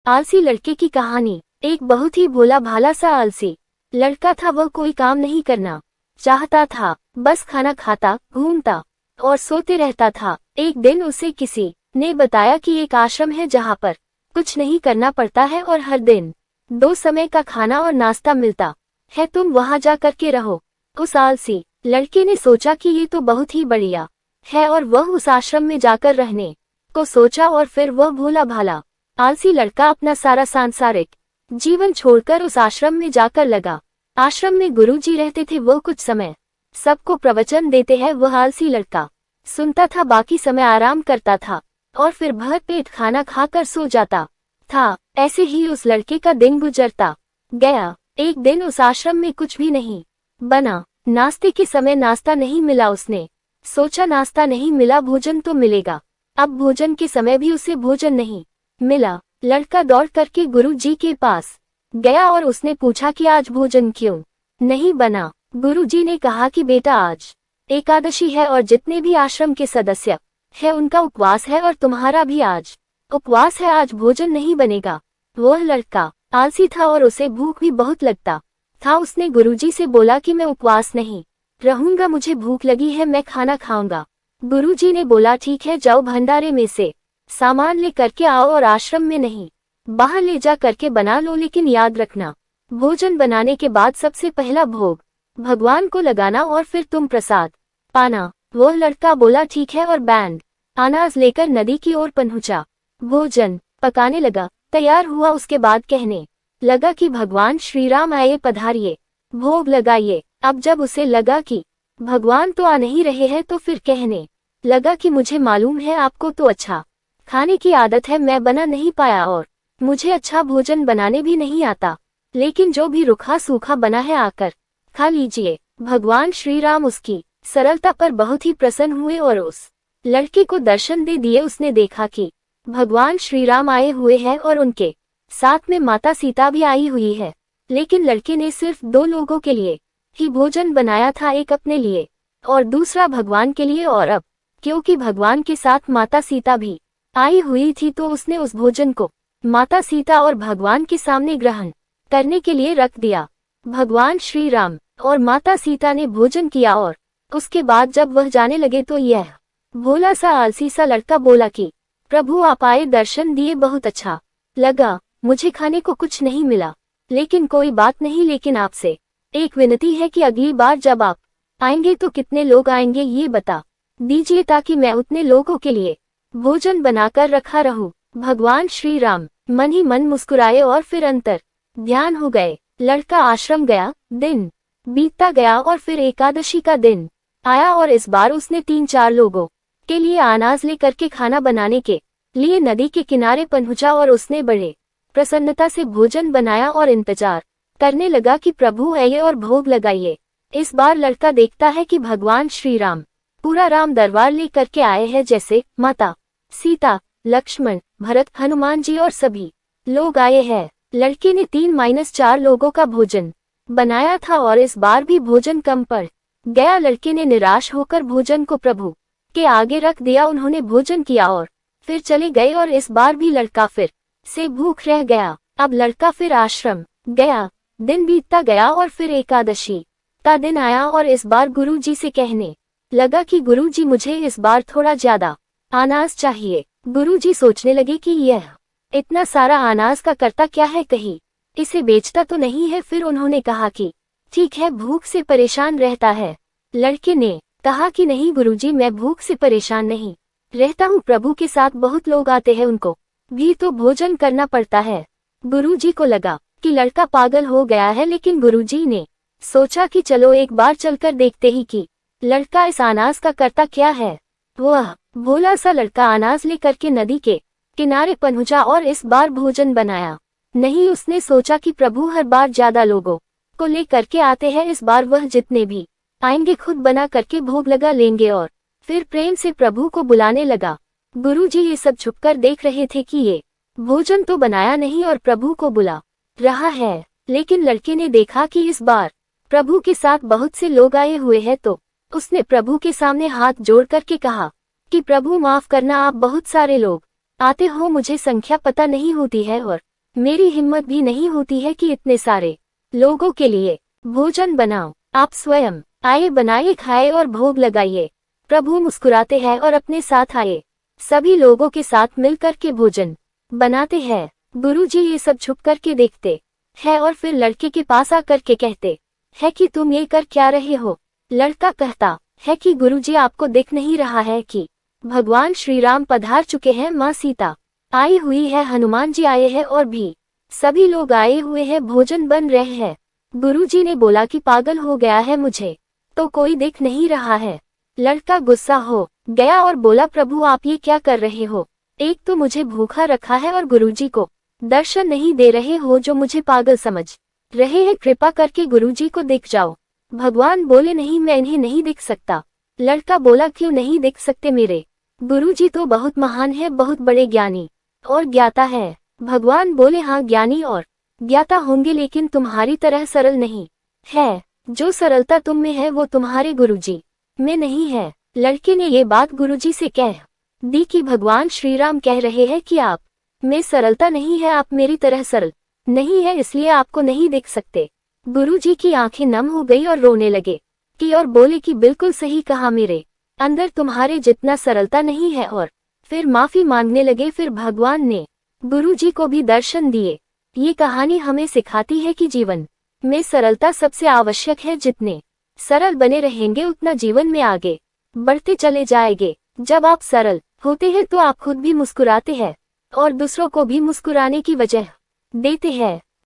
आलसी लड़के की कहानी। एक बहुत ही भोला भाला सा आलसी लड़का था। वह कोई काम नहीं करना चाहता था, बस खाना खाता, घूमता और सोते रहता था। एक दिन उसे किसी ने बताया कि एक आश्रम है जहाँ पर कुछ नहीं करना पड़ता है और हर दिन 2 समय का खाना और नाश्ता मिलता है, तुम वहाँ जा करके रहो। उस आलसी लड़के ने सोचा कि ये तो बहुत ही बढ़िया है और वह उस आश्रम में जाकर रहने को सोचा। और फिर वह भोला भाला आलसी लड़का अपना सारा सांसारिक जीवन छोड़कर उस आश्रम में जाकर लगा। आश्रम में गुरुजी रहते थे, वो कुछ समय सबको प्रवचन देते हैं। वह आलसी लड़का सुनता था, बाकी समय आराम करता था और फिर भर पेट खाना खाकर सो जाता था। ऐसे ही उस लड़के का दिन गुजरता गया। एक दिन उस आश्रम में कुछ भी नहीं बना। नाश्ते के समय नाश्ता नहीं मिला। उसने सोचा नाश्ता नहीं मिला, भोजन तो मिलेगा। अब भोजन के समय भी उसे भोजन नहीं मिला। लड़का दौड़ करके गुरुजी के पास गया और उसने पूछा कि आज भोजन क्यों नहीं बना। गुरुजी ने कहा कि बेटा आज एकादशी है और जितने भी आश्रम के सदस्य है उनका उपवास है और तुम्हारा भी आज उपवास है, आज भोजन नहीं बनेगा। वह लड़का आलसी था और उसे भूख भी बहुत लगता था। उसने गुरुजी से बोला कि मैं उपवास नहीं रहूंगा, मुझे भूख लगी है, मैं खाना खाऊंगा। गुरुजी ने बोला ठीक है, जाओ भंडारे में से सामान ले करके आओ और आश्रम में नहीं बाहर ले जा करके बना लो, लेकिन याद रखना भोजन बनाने के बाद सबसे पहला भोग भगवान को लगाना और फिर तुम प्रसाद पाना। वह लड़का बोला ठीक है और बैंड अनाज लेकर नदी की ओर पहुंचा। भोजन पकाने लगा, तैयार हुआ। उसके बाद कहने लगा कि भगवान श्री राम आए, पधारिए, भोग लगाइए। अब जब उसे लगा कि भगवान तो आ नहीं रहे हैं तो फिर कहने लगा कि मुझे मालूम है आपको तो अच्छा खाने की आदत है, मैं बना नहीं पाया और मुझे अच्छा भोजन बनाने भी नहीं आता, लेकिन जो भी रूखा सूखा बना है आकर खा लीजिए। भगवान श्री राम उसकी सरलता पर बहुत ही प्रसन्न हुए और उस लड़के को दर्शन दे दिए। उसने देखा कि भगवान श्री राम आए हुए हैं और उनके साथ में माता सीता भी आई हुई है, लेकिन लड़के ने सिर्फ 2 लोगों के लिए ही भोजन बनाया था, एक अपने लिए और दूसरा भगवान के लिए। और अब क्योंकि भगवान के साथ माता सीता भी आई हुई थी तो उसने उस भोजन को माता सीता और भगवान के सामने ग्रहण करने के लिए रख दिया। भगवान श्री राम और माता सीता ने भोजन किया और उसके बाद जब वह जाने लगे तो यह भोला सा आलसी सा लड़का बोला कि प्रभु आप आए, दर्शन दिए, बहुत अच्छा लगा। मुझे खाने को कुछ नहीं मिला, लेकिन कोई बात नहीं, लेकिन आपसे एक विनती है कि अगली बार जब आप आएंगे तो कितने लोग आएंगे ये बता दीजिए, ताकि मैं उतने लोगों के लिए भोजन बनाकर रखा रहूं। भगवान श्री राम मन ही मन मुस्कुराए और फिर अंतर ध्यान हो गए। लड़का आश्रम गया, दिन बीतता गया और फिर एकादशी का दिन आया और इस बार उसने 3-4 लोगों के लिए अनाज ले करके खाना बनाने के लिए नदी के किनारे पहुंचा और उसने बड़े प्रसन्नता से भोजन बनाया और इंतजार करने लगा कि प्रभु आइए और भोग लगाइए। इस बार लड़का देखता है कि भगवान श्री राम पूरा राम दरबार ले करके आए हैं, जैसे माता सीता, लक्ष्मण, भरत, हनुमान जी और सभी लोग आए हैं। लड़के ने 3-4 लोगों का भोजन बनाया था और इस बार भी भोजन कम पड़ गया। लड़के ने निराश होकर भोजन को प्रभु के आगे रख दिया। उन्होंने भोजन किया और फिर चले गए और इस बार भी लड़का फिर से भूख रह गया। अब लड़का फिर आश्रम गया, दिन बीतता गया और फिर एकादशी का दिन आया और इस बार गुरुजी से कहने लगा कि गुरुजी मुझे इस बार थोड़ा ज्यादा अनाज चाहिए। गुरुजी सोचने लगे कि यह इतना सारा अनाज का करता क्या है, कहीं इसे बेचता तो नहीं है। फिर उन्होंने कहा कि ठीक है, भूख से परेशान रहता है। लड़के ने कहा कि नहीं गुरुजी, मैं भूख से परेशान नहीं रहता हूँ, प्रभु के साथ बहुत लोग आते हैं, उनको भी तो भोजन करना पड़ता है। गुरुजी को लगा कि लड़का पागल हो गया है, लेकिन गुरुजी ने सोचा कि चलो एक बार चलकर देखते ही कि लड़का इस अनाज का करता क्या है। वह भोला सा लड़का अनाज ले करके नदी के किनारे पहुंचा और इस बार भोजन बनाया नहीं। उसने सोचा कि प्रभु हर बार ज्यादा लोगों को ले करके आते हैं, इस बार वह जितने भी आएंगे खुद बना करके भोग लगा लेंगे और फिर प्रेम से प्रभु को बुलाने लगा। गुरुजी ये सब छुपकर देख रहे थे कि ये भोजन तो बनाया नहीं और प्रभु को बुला रहा है, लेकिन लड़के ने देखा कि इस बार प्रभु के साथ बहुत से लोग आए हुए हैं तो उसने प्रभु के सामने हाथ जोड़ करके कहा कि प्रभु माफ करना, आप बहुत सारे लोग आते हो, मुझे संख्या पता नहीं होती है और मेरी हिम्मत भी नहीं होती है कि इतने सारे लोगों के लिए भोजन बनाओ। आप स्वयं आए, बनाइए, खाए और भोग लगाइए। प्रभु मुस्कुराते हैं और अपने साथ आए सभी लोगों के साथ मिलकर के भोजन बनाते हैं। गुरुजी ये सब छुप करके देखते हैं और फिर लड़के के पास आकर के कहते है कि तुम ये कर क्या रहे हो। लड़का कहता है कि गुरुजी आपको दिख नहीं रहा है कि भगवान श्री राम पधार चुके हैं, माँ सीता आई हुई है, हनुमान जी आए हैं और भी सभी लोग आए हुए हैं, भोजन बन रहे हैं। गुरुजी ने बोला कि पागल हो गया है, मुझे तो कोई दिख नहीं रहा है। लड़का गुस्सा हो गया और बोला प्रभु आप ये क्या कर रहे हो, एक तो मुझे भूखा रखा है और गुरुजी को दर्शन नहीं दे रहे हो जो मुझे पागल समझ रहे हैं, कृपा करके गुरुजी को दिख जाओ। भगवान बोले नहीं, मैं इन्हें नहीं दिख सकता। लड़का बोला क्यों नहीं दिख सकते, मेरे गुरुजी तो बहुत महान है, बहुत बड़े ज्ञानी और ज्ञाता है। भगवान बोले हाँ ज्ञानी और ज्ञाता होंगे लेकिन तुम्हारी तरह सरल नहीं है। जो सरलता तुम में है वो तुम्हारे गुरुजी में नहीं है। लड़के ने ये बात गुरुजी से कह दी कि भगवान श्री राम कह रहे हैं कि आप में सरलता नहीं है, आप मेरी तरह सरल नहीं है, इसलिए आपको नहीं देख सकते। गुरुजी की आंखें नम हो गई और रोने लगे कि और बोले कि बिल्कुल सही कहा, मेरे अंदर तुम्हारे जितना सरलता नहीं है, और फिर माफी मांगने लगे। फिर भगवान ने गुरुजी को भी दर्शन दिए। ये कहानी हमें सिखाती है कि जीवन में सरलता सबसे आवश्यक है। जितने सरल बने रहेंगे उतना जीवन में आगे बढ़ते चले जाएंगे। जब आप सरल होते हैं तो आप खुद भी मुस्कुराते हैं और दूसरों को भी मुस्कुराने की वजह देते हैं।